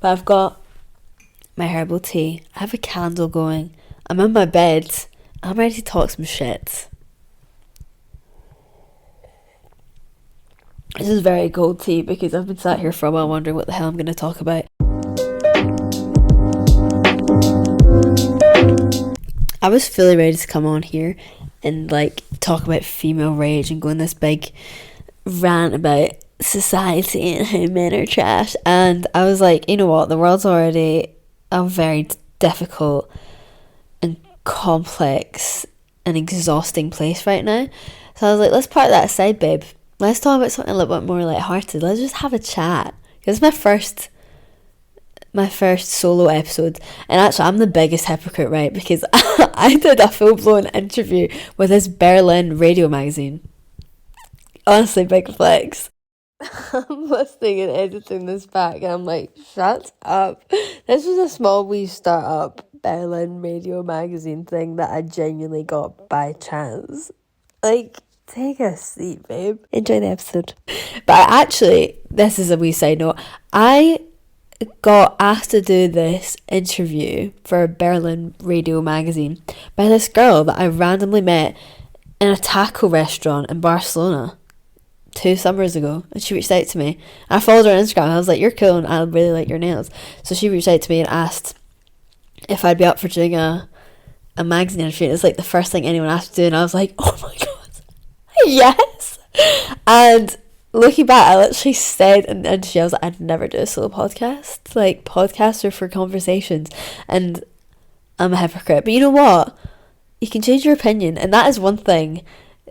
But I've got my herbal tea. I have a candle going. I'm in my bed. I'm ready to talk some shit. This is very cold tea because I've been sat here for a while wondering what the hell I'm going to talk about. I was fully ready to come on here and like talk about female rage and go on this big rant about society and how men are trash, and I was like, you know what, the world's already a very difficult and complex and exhausting place right now, so I was like, let's park that aside, babe. Let's talk about something a little bit more lighthearted. Let's just have a chat. Because it's my first solo episode. And actually, I'm the biggest hypocrite, right? Because I did a full-blown interview with this Berlin radio magazine. Honestly, big flex. I'm listening and editing this back and I'm like, shut up. This was a small wee start-up Berlin radio magazine thing that I genuinely got by chance. Like, take a seat, babe. Enjoy the episode. But actually, this is a wee side note. I got asked to do this interview for a Berlin radio magazine by this girl that I randomly met in a taco restaurant in Barcelona 2 summers ago, and she reached out to me. I followed her on Instagram and I was like, you're cool and I really like your nails. So she reached out to me and asked if I'd be up for doing a magazine interview. It's like the first thing anyone asked to do, and I was like, oh my god, yes. And looking back, I literally said in the interview, I was like, I'd never do a solo podcast. Like, podcasts are for conversations, and I'm a hypocrite. But you know what? You can change your opinion, and that is one thing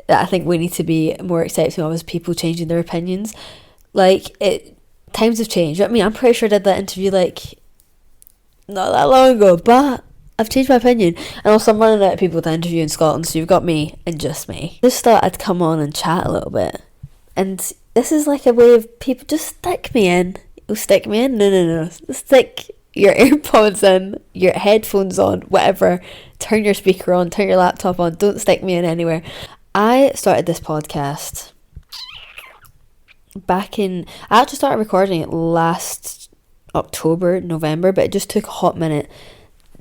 that I think we need to be more accepting of, is people changing their opinions. Like, times have changed. I mean, I'm pretty sure I did that interview like not that long ago, but I've changed my opinion. And also, I'm running out of people to interview in Scotland, so you've got me and just me. Just thought I'd come on and chat a little bit. And this is like a way of people, just stick me in. Oh, stick me in? No. Stick your AirPods in, your headphones on, whatever. Turn your speaker on, turn your laptop on. Don't stick me in anywhere. I started this podcast I actually started recording it last October, November, but it just took a hot minute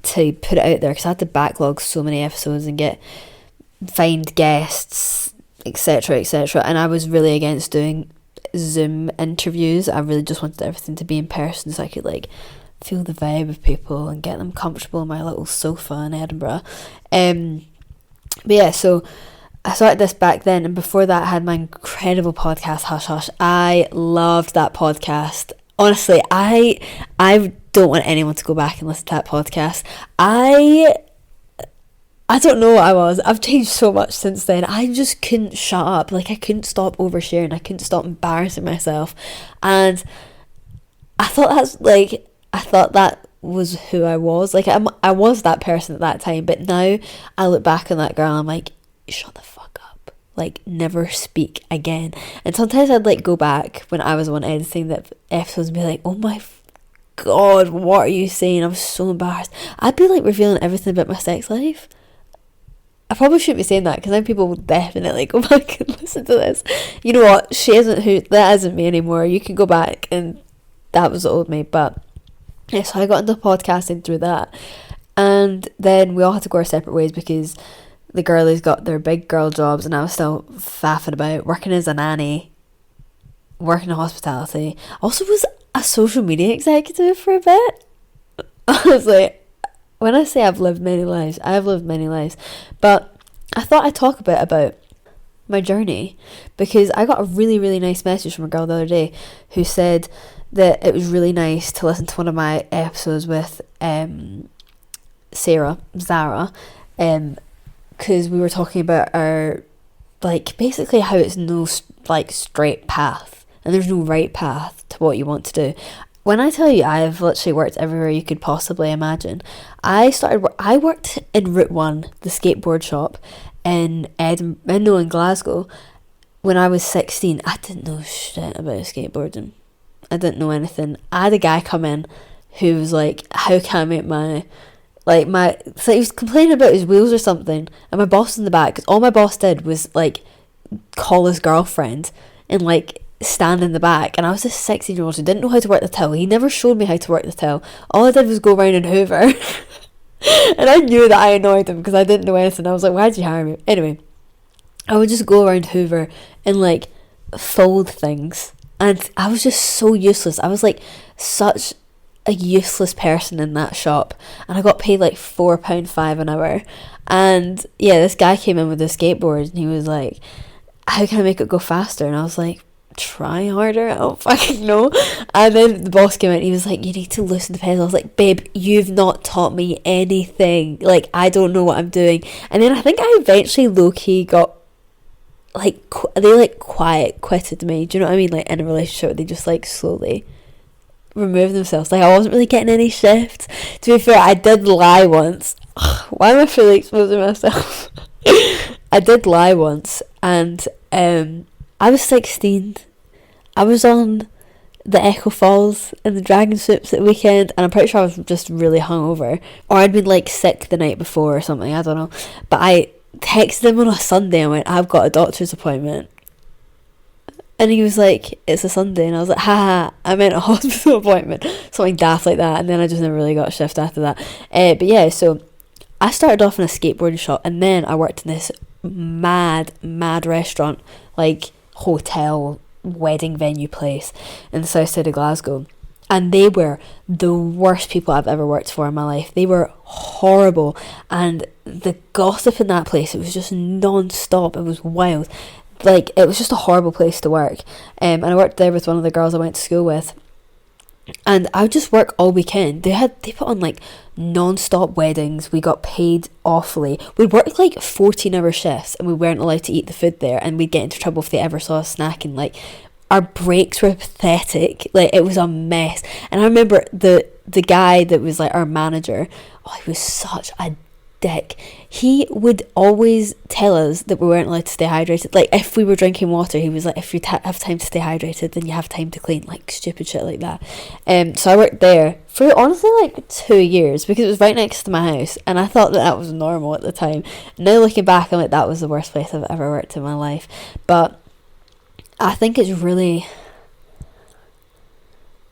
to put it out there because I had to backlog so many episodes and find guests, etc. And I was really against doing Zoom interviews. I really just wanted everything to be in person so I could like feel the vibe of people and get them comfortable in my little sofa in Edinburgh. But yeah, so I started this back then, and before that I had my incredible podcast Hush Hush. I loved that podcast. Honestly, I don't want anyone to go back and listen to that podcast. I don't know what I was. I've changed so much since then. I just couldn't shut up. Like, I couldn't stop oversharing. I couldn't stop embarrassing myself. And I thought that was who I was. Like, I was that person at that time. But now I look back on that girl and I'm like, shut the fuck up. Like, never speak again. And sometimes I'd like go back when I was the one editing the episodes and be like, oh my god, what are you saying? I was so embarrassed. I'd be like revealing everything about my sex life. I probably shouldn't be saying that because then people will definitely go back and listen to this. You know what? That isn't me anymore. You can go back and that was the old me. But yeah, so I got into podcasting through that. And then we all had to go our separate ways because the girlies got their big girl jobs and I was still faffing about, working as a nanny, working in hospitality. Also was a social media executive for a bit. Honestly, when I say I've lived many lives, I've lived many lives. But I thought I'd talk a bit about my journey because I got a really, really nice message from a girl the other day who said that it was really nice to listen to one of my episodes with Zara, because we were talking about our, like, basically how it's no, like, straight path and there's no right path to what you want to do. When I tell you I've literally worked everywhere you could possibly imagine, I worked in Route 1, the skateboard shop in Glasgow when I was 16. I didn't know shit about skateboarding. I didn't know anything. I had a guy come in who was like, how can I make so he was complaining about his wheels or something, and my boss was in the back, because all my boss did was like call his girlfriend and like stand in the back, and I was this 16-year-old who didn't know how to work the till. He never showed me how to work the till. All I did was go around and hoover. And I knew that I annoyed him because I didn't know anything. I was like, why'd you hire me? Anyway, I would just go around hoover and like fold things, and I was just so useless. I was like such a useless person in that shop, and I got paid like £4.5 an hour. And yeah, this guy came in with a skateboard, and he was like, how can I make it go faster? And I was like, try harder, I don't fucking know. And then the boss came in, he was like, you need to loosen the pedal. I was like, babe, you've not taught me anything, like I don't know what I'm doing. And then I think I eventually low-key got like they like quiet quitted me, do you know what I mean? Like in a relationship, they just like slowly remove themselves. Like I wasn't really getting any shifts. To be fair, I did lie once. Why am I fully exposing myself? I did lie once, and I was 16. I was on the Echo Falls in the Dragon Soups at weekend, and I'm pretty sure I was just really hungover, or I'd been like sick the night before or something, I don't know. But I texted him on a Sunday and went, I've got a doctor's appointment. And he was like, it's a Sunday. And I was like, haha, I meant a hospital appointment. Something daft like that. And then I just never really got a shift after that. But yeah, so I started off in a skateboarding shop, and then I worked in this mad restaurant, like hotel, wedding venue place in the south side of Glasgow. And they were the worst people I've ever worked for in my life. They were horrible. And the gossip in that place, it was just non-stop. It was wild. Like, it was just a horrible place to work. And I worked there with one of the girls I went to school with. And I would just work all weekend. They put on like non-stop weddings. We got paid awfully. We'd work like 14-hour shifts, and we weren't allowed to eat the food there, and we'd get into trouble if they ever saw us snacking. Like, our breaks were pathetic. Like, it was a mess. And I remember the guy that was like our manager, oh, he was such a dick. He would always tell us that we weren't allowed to stay hydrated. Like, if we were drinking water, he was like, if you have time to stay hydrated, then you have time to clean. Like, stupid shit like that. So I worked there for honestly like 2 years, because it was right next to my house, and I thought that was normal at the time. Now looking back, I'm like, that was the worst place I've ever worked in my life. But I think it's really,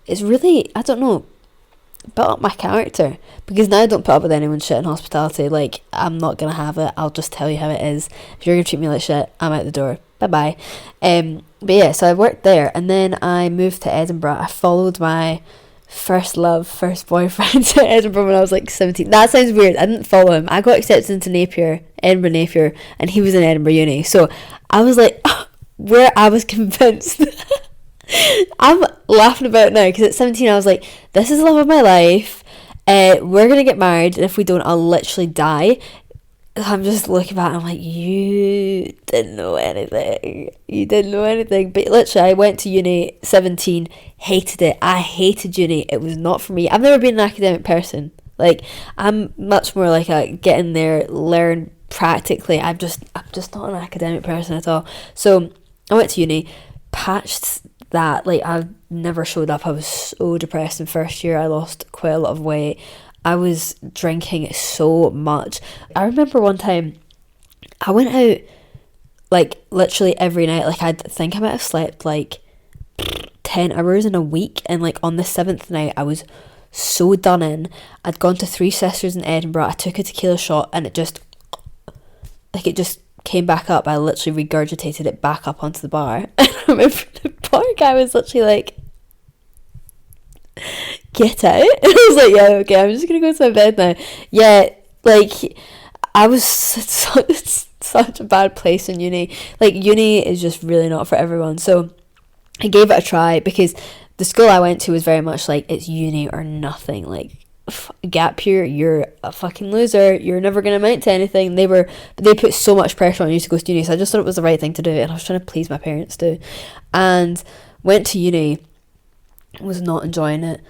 I don't know, built up my character, because now I don't put up with anyone's shit in hospitality. Like, I'm not gonna have it. I'll just tell you how it is. If you're gonna treat me like shit, I'm out the door. Bye bye. But yeah, so I worked there, and then I moved to Edinburgh. I followed my first boyfriend to Edinburgh when I was like 17. That sounds weird. I didn't follow him. I got accepted into Edinburgh Napier, and he was in Edinburgh Uni. So I was like, where I was convinced. I'm laughing about it now, because at 17 I was like, this is the love of my life, we're gonna get married, and if we don't, I'll literally die. I'm just looking back, I'm like, you didn't know anything. But literally, I went to uni 17, hated it. I hated uni. It was not for me. I've never been an academic person. Like, I'm much more like a get in there, learn practically. I'm just not an academic person at all. So I went to uni, patched that. Like, I never showed up. I was so depressed in first year. I lost quite a lot of weight. I was drinking so much. I remember one time I went out like literally every night. Like, I think I might have slept like 10 hours in a week, and like on the 7th night I was so done in. I'd gone to Three Sisters in Edinburgh. I took a tequila shot, and it just came back up. I literally regurgitated it back up onto the bar. And I remember the bar guy was literally like, get out. And I was like, yeah, okay, I'm just gonna go to my bed now. Yeah, like, I was such a bad place in uni. Like, uni is just really not for everyone. So I gave it a try, because the school I went to was very much like, it's uni or nothing. Like, gap year, you're a fucking loser, you're never going to amount to anything. They put so much pressure on you to go to uni, so I just thought it was the right thing to do, and I was trying to please my parents too. And went to uni, was not enjoying it,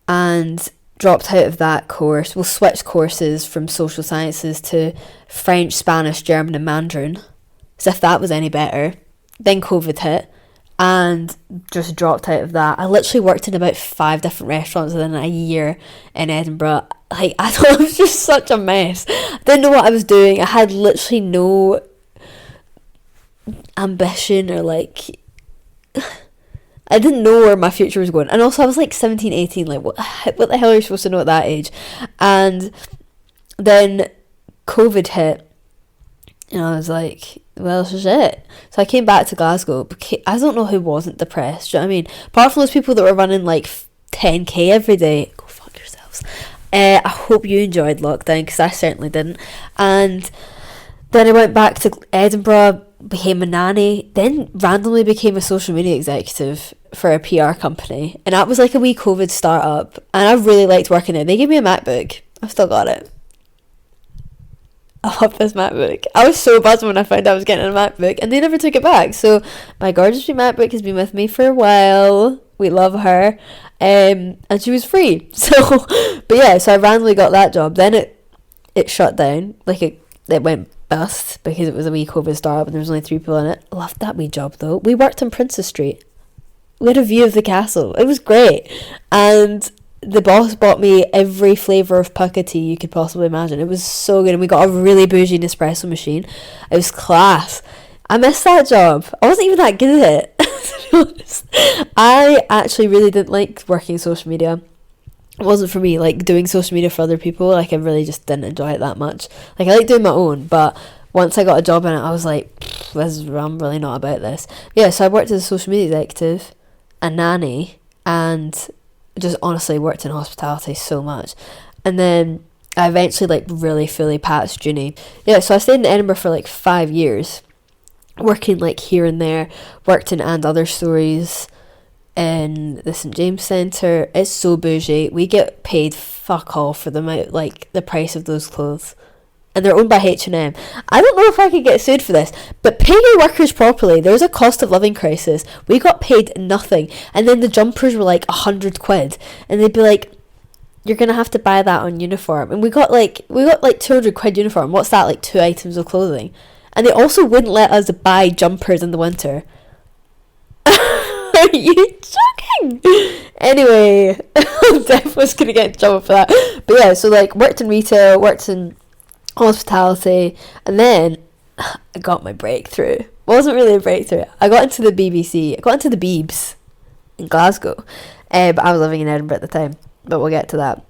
and dropped out of that course. Well, switched courses from social sciences to French, Spanish, German and Mandarin, as if that was any better. Then COVID hit, and just dropped out of that. I literally worked in about 5 different restaurants within a year in Edinburgh. Like, I thought it was just such a mess. I didn't know what I was doing. I had literally no ambition, or like, I didn't know where my future was going. And also I was like 17, 18, like what the hell are you supposed to know at that age? And then COVID hit, and I was like, well, shit. So I came back to Glasgow. I don't know who wasn't depressed, do you know what I mean? Apart from those people that were running like 10k every day, go fuck yourselves. I hope you enjoyed lockdown, because I certainly didn't. And then I went back to Edinburgh, became a nanny, then randomly became a social media executive for a PR company. And that was like a wee COVID startup. And I really liked working there. They gave me a MacBook. I've still got it. I love this MacBook. I was so buzzed when I found out I was getting a MacBook, and they never took it back. So my gorgeous MacBook has been with me for a while. We love her. And she was free. So, but yeah, so I randomly got that job. Then it shut down. Like it went bust because it was a wee COVID startup and there was only 3 people in it. Loved that wee job though. We worked on Princess Street. We had a view of the castle. It was great. And the boss bought me every flavour of pucka tea you could possibly imagine. It was so good. And we got a really bougie Nespresso machine. It was class. I missed that job. I wasn't even that good at it, to be honest. I actually really didn't like working social media. It wasn't for me, like doing social media for other people. Like I really just didn't enjoy it that much. Like I like doing my own, but once I got a job in it, I was like, I'm really not about this. Yeah, so I worked as a social media executive, a nanny, and just honestly worked in hospitality so much. And then I eventually like really fully passed uni. Yeah, so I stayed in Edinburgh for like 5 years, working like here and there. Worked in And Other Stories in the St James Centre. It's so bougie. We get paid fuck all for like the price of those clothes. And they're owned by H&M. I don't know if I could get sued for this, but pay your workers properly. There's a cost of living crisis. We got paid nothing. And then the jumpers were like 100 quid. And they'd be like, you're going to have to buy that on uniform. And we got like 200 quid uniform. What's that, like 2 items of clothing? And they also wouldn't let us buy jumpers in the winter. Are you joking? Anyway, I'm definitely going to get in trouble for that. But yeah, so like worked in retail, worked in hospitality, and then I got my breakthrough. It wasn't really a breakthrough. I got into the BBC. I got into the Beebs in Glasgow, but I was living in Edinburgh at the time, but we'll get to that.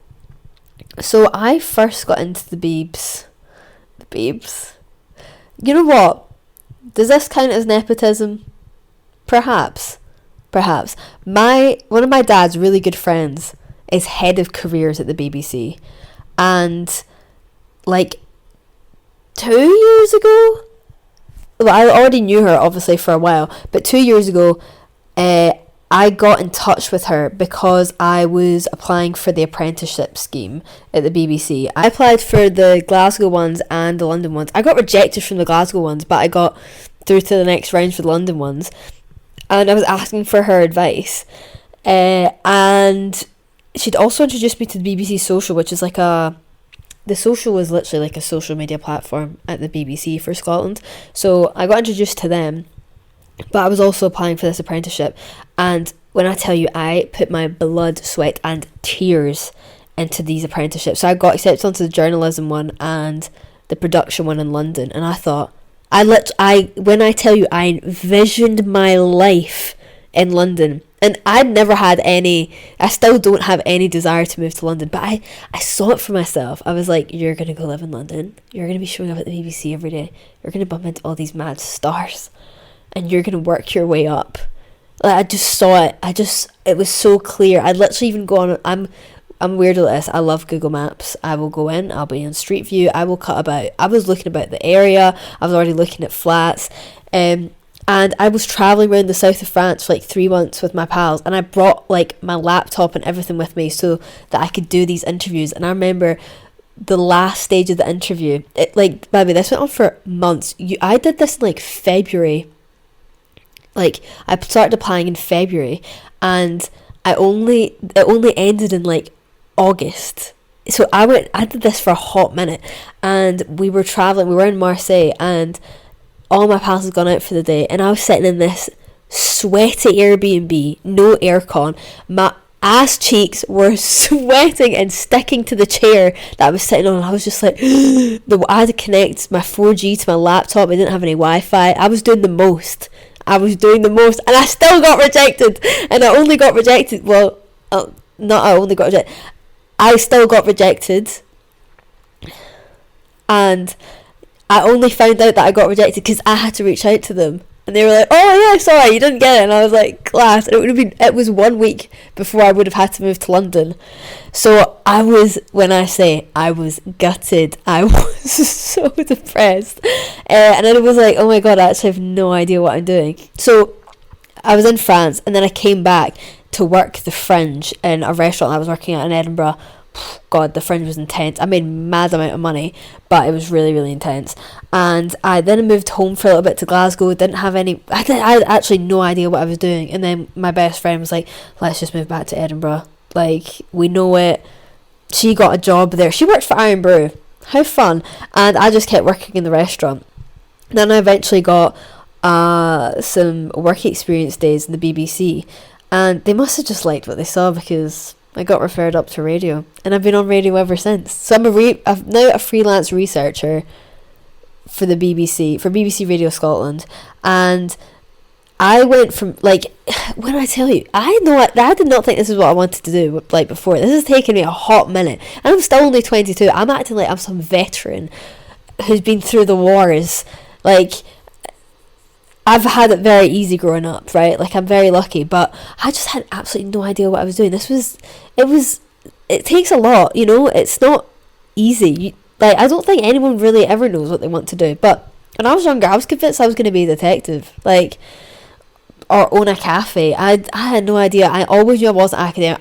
So I first got into the Beebs. The Beebs. You know what? Does this count as nepotism? Perhaps. One of my dad's really good friends is head of careers at the BBC, and like 2 years ago, well, I already knew her obviously for a while, but 2 years ago I got in touch with her because I was applying for the apprenticeship scheme at the BBC. I applied for the Glasgow ones and the London ones. I got rejected from the Glasgow ones, but I got through to the next round for the London ones, and I was asking for her advice, and she'd also introduced me to the BBC Social, which is like the Social was literally like a social media platform at the BBC for Scotland. So I got introduced to them, but I was also applying for this apprenticeship. And when I tell you, I put my blood, sweat and tears into these apprenticeships. So I got accepted onto the journalism one and the production one in London. And I thought, when I tell you, I envisioned my life in London. And I'd never had I still don't have any desire to move to London, but I saw it for myself. I was like, you're going to go live in London. You're going to be showing up at the BBC every day. You're going to bump into all these mad stars. And you're going to work your way up. Like, I just saw it. It was so clear. I'd literally even go on, I'm weird at this. I love Google Maps. I will go in. I'll be on Street View. I will cut about. I was looking about the area. I was already looking at flats. And I was travelling around the south of France for like 3 months with my pals, and I brought like my laptop and everything with me so that I could do these interviews. And I remember the last stage of the interview, by the way, this went on for months. I did this in like February. Like I started applying in February, and it only ended in like August. So I did this for a hot minute, and we were travelling. We were in Marseille, and all my pals had gone out for the day, and I was sitting in this sweaty Airbnb, no aircon. My ass cheeks were sweating and sticking to the chair that I was sitting on. I was just like, I had to connect my 4G to my laptop. I didn't have any Wi-Fi. I was doing the most. I was doing the most, and I still got rejected. And I only got rejected, well, not I only got rejected, I still got rejected. And I only found out that I got rejected because I had to reach out to them. And they were like, oh yeah, sorry, you didn't get it. And I was like, class. And it was 1 week before I would have had to move to London. So when I say I was gutted, I was so depressed. And then it was like, oh my God, I actually have no idea what I'm doing. So I was in France, and then I came back to work the fringe in a restaurant I was working at in Edinburgh. God, the fringe was intense. I made a mad amount of money, but it was really, really intense. And I then moved home for a little bit to Glasgow. Didn't have any, I had actually no idea what I was doing. And then my best friend was like, let's just move back to Edinburgh. Like, we know it. She got a job there. She worked for Iron Brew. How fun. And I just kept working in the restaurant. Then I eventually got some work experience days in the BBC. And they must have just liked what they saw, because I got referred up to radio, and I've been on radio ever since. So I'm now a freelance researcher for the BBC, for BBC Radio Scotland. And I went from, like, when I tell you, I did not think this is what I wanted to do, like, before. This has taken me a hot minute, and I'm still only 22. I'm acting like I'm some veteran who's been through the wars. Like, I've had it very easy growing up, right? Like, I'm very lucky, but I just had absolutely no idea what I was doing. It takes a lot, you know? It's not easy. I don't think anyone really ever knows what they want to do. But when I was younger, I was convinced I was going to be a detective, like, or own a cafe. I had no idea. I always knew I wasn't academic.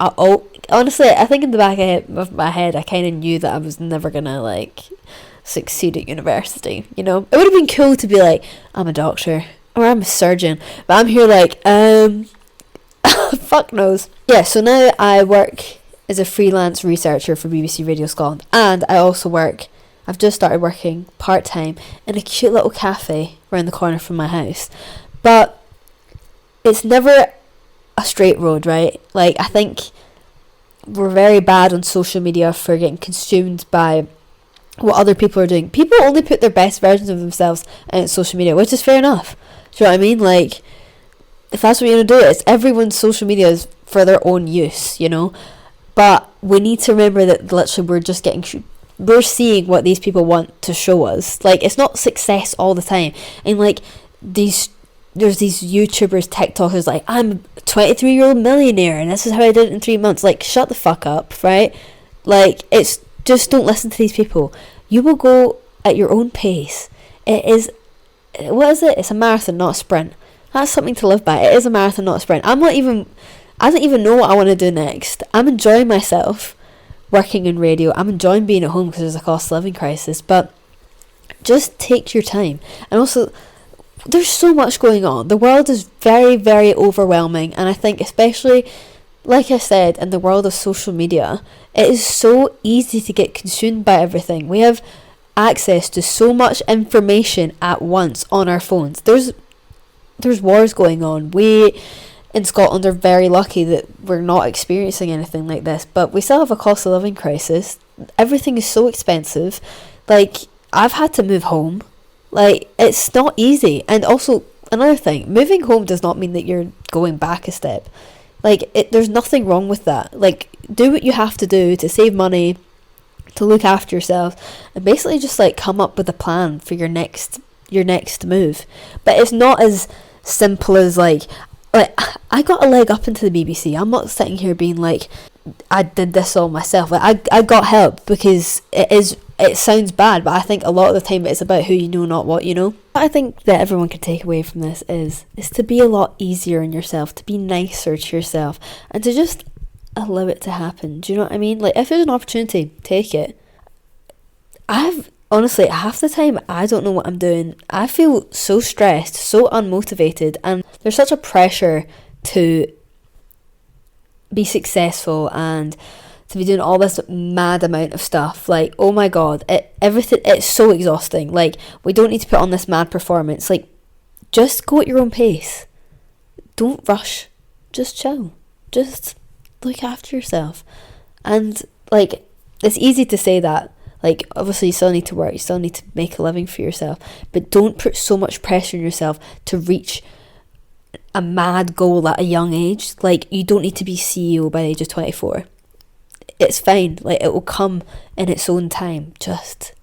Honestly, I think in the back of my head, I kind of knew that I was never going to, like, succeed at university, you know? It would have been cool to be like, I'm a doctor, or I'm a surgeon, but I'm here like, fuck knows. Yeah, so now I work as a freelance researcher for BBC Radio Scotland, and I've just started working part-time in a cute little cafe around the corner from my house. But it's never a straight road, right? Like, I think we're very bad on social media for getting consumed by what other people are doing. People only put their best versions of themselves on social media, which is fair enough. Do you know what I mean? Like, if that's what you're going to do, it's everyone's social media is for their own use, you know? But we need to remember that literally we're seeing what these people want to show us. Like, it's not success all the time. And, like, there's these YouTubers, TikTokers, like, I'm a 23-year-old millionaire and this is how I did it in 3 months. Like, shut the fuck up, right? Like, it's just, don't listen to these people. You will go at your own pace. What is it? It's a marathon, not a sprint. That's something to live by. It is a marathon, not a sprint. I don't even know what I want to do next. I'm enjoying myself working in radio. I'm enjoying being at home because there's a cost of living crisis. But just take your time. And also, there's so much going on. The world is very, very overwhelming. And I think especially, like I said, in the world of social media, it is so easy to get consumed by everything. We have access to so much information at once on our phones. There's wars going on. We in Scotland are very lucky that we're not experiencing anything like this, but we still have a cost of living crisis. Everything is so expensive. Like, I've had to move home. Like, it's not easy. And also, another thing, moving home does not mean that you're going back a step. Like, there's nothing wrong with that. Like, do what you have to do to save money, to look after yourself, and basically just, like, come up with a plan for your next move. But it's not as simple as, like, I got a leg up into the BBC. I'm not sitting here being like, I did this all myself. Like, I got help, because it sounds bad, but I think a lot of the time it's about who you know, not what you know. What I think that everyone can take away from this is to be a lot easier on yourself, to be nicer to yourself, and to just allow it to happen. Do you know what I mean? Like, if there's an opportunity, take it. Honestly, half the time, I don't know what I'm doing. I feel so stressed, so unmotivated, and there's such a pressure to be successful and to be doing all this mad amount of stuff. Like, oh my God, it's so exhausting. Like, we don't need to put on this mad performance. Like, just go at your own pace. Don't rush. Just chill. Just look after yourself. And, like, it's easy to say that. Like, obviously you still need to work, you still need to make a living for yourself, but don't put so much pressure on yourself to reach a mad goal at a young age. Like, you don't need to be CEO by the age of 24. It's fine. Like, it will come in its own time. Just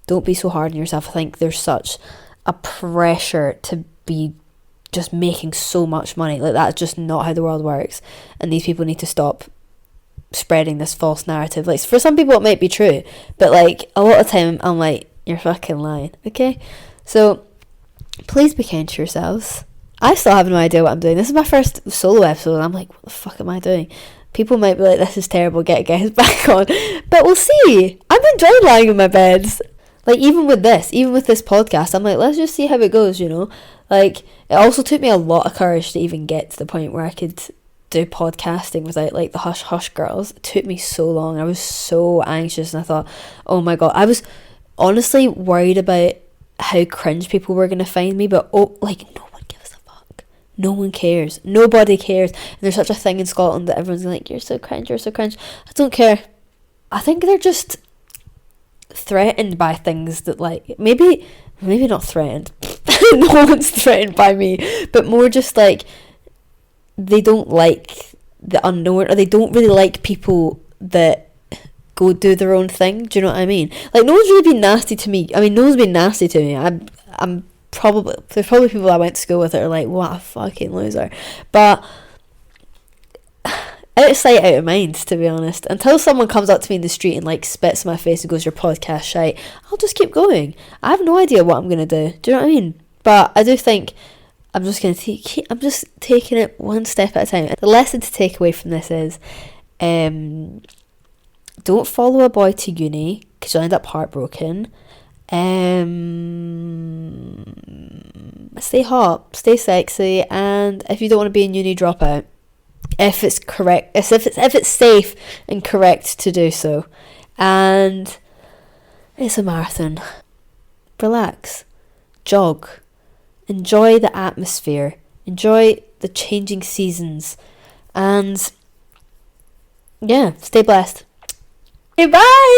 don't be so hard on yourself. I think there's such a pressure to be just making so much money. Like, that's just not how the world works. And these people need to stop spreading this false narrative. Like, for some people it might be true, but like a lot of time I'm like, you're fucking lying. Okay, so please be kind to yourselves. I still have no idea what I'm doing. This is my first solo episode and I'm like, what the fuck am I doing? People might be like, this is terrible, get guys back on. But we'll see. I'm enjoying lying in my beds. Like, even with this podcast, I'm like, let's just see how it goes, you know? Like, it also took me a lot of courage to even get to the point where I could do podcasting without, like, the hush hush girls. It took me so long. I was so anxious and I thought, oh my God. I was honestly worried about how cringe people were going to find me, but, no one gives a fuck. No one cares. Nobody cares. And there's such a thing in Scotland that everyone's like, you're so cringe, you're so cringe. I don't care. I think they're just threatened by things that, like, maybe not threatened. No one's threatened by me, but more just like they don't like the unknown, or they don't really like people that go do their own thing. Do you know what I mean? Like, no one's really been nasty to me. I mean, no one's been nasty to me. There's probably people I went to school with that are like, what a fucking loser. But out of sight, out of mind, to be honest. Until someone comes up to me in the street and like spits in my face and goes, your podcast shite, I'll just keep going. I have no idea what I'm going to do. Do you know what I mean? But I do think I'm just taking it one step at a time. The lesson to take away from this is, don't follow a boy to uni because you'll end up heartbroken. Stay hot, stay sexy, and if you don't want to be in uni, drop out. If it's correct, if it's safe and correct to do so. And it's a marathon. Relax, jog, enjoy the atmosphere, enjoy the changing seasons, and yeah, stay blessed. Okay, bye.